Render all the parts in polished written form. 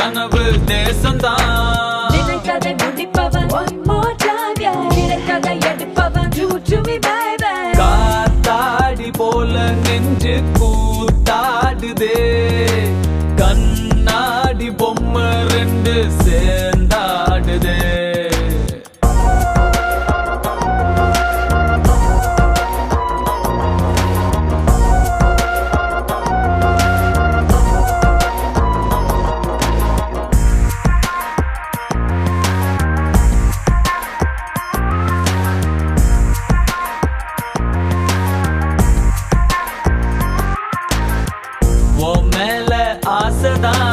கனவு தேசந்தான் நினைத்ததை முடிப்பவன் one more time கிடைத்ததை எடுப்பவன் do to me baby காத்தாடி போல நெஞ்சு கூத்தாடுதே கண்ணாடி பொம்மை ரெண்டு சேர்ந்தாடுதே மேல ஆசைதான்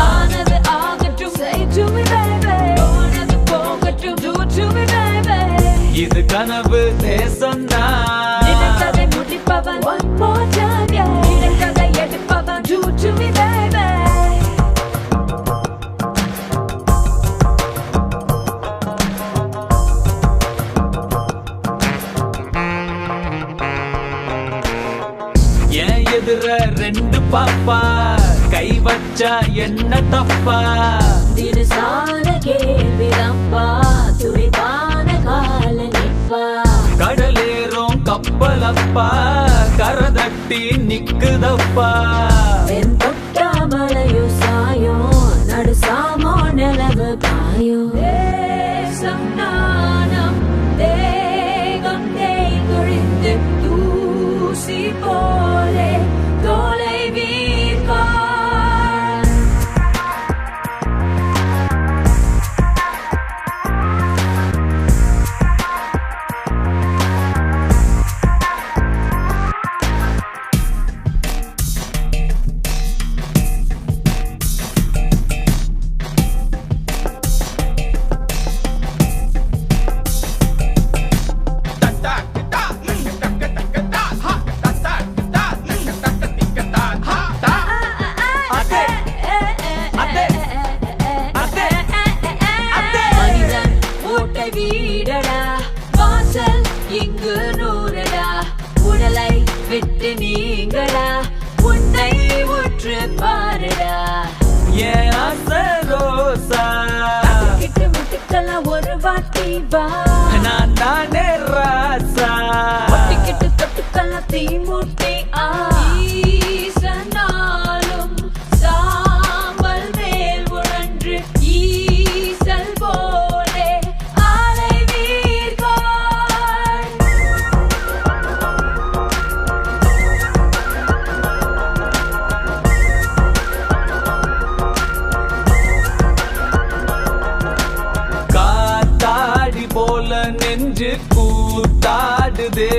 ஆனது ஆகட்டும் say to me baby போனது போகட்டும் do to me baby இது கனவு தேசந்தான் நினைத்ததை முடிப்பவன் one more time கிடைத்ததை எடுப்பவன் do to me baby ஏன் எதிர ரெண்டு பாப்பா கை வச்சா என்ன தப்பா தினசான கேள்விதப்பா துடிப்பான கால நிப்பா கடலேறும் கப்பலப்பா கரதட்டி நிக்குதப்பா வெண் தொட்டா மழையோ சாயோ நடு சாமோ நிலவு காயோ தேசம் நாணம் தேகம் தேய்ந்தொழிந்து தூசி போலே தோலை வீர்கார் மனிதன் ஓட்டை வீடடா வாசல் இங்கு நூறடா உடலை விட்டு நீங்கடா உன்னை உற்று பாருடா ஏன் ஆசை ரோசா கிட்ட முட்டுக்கெல்லாம் ஒரு வாட்டி வா நான் தானே ராசா ஒட்டிக்கிட்டு தொட்டுக்கெல்லாம் தீ மூட்டி ஈசனாலும் சாம்பல் மேல் உழன்று ஈசல் போலே ஆலை வீர்கார் காத்தாடி போல நெஞ்சு கூத்தாடுதே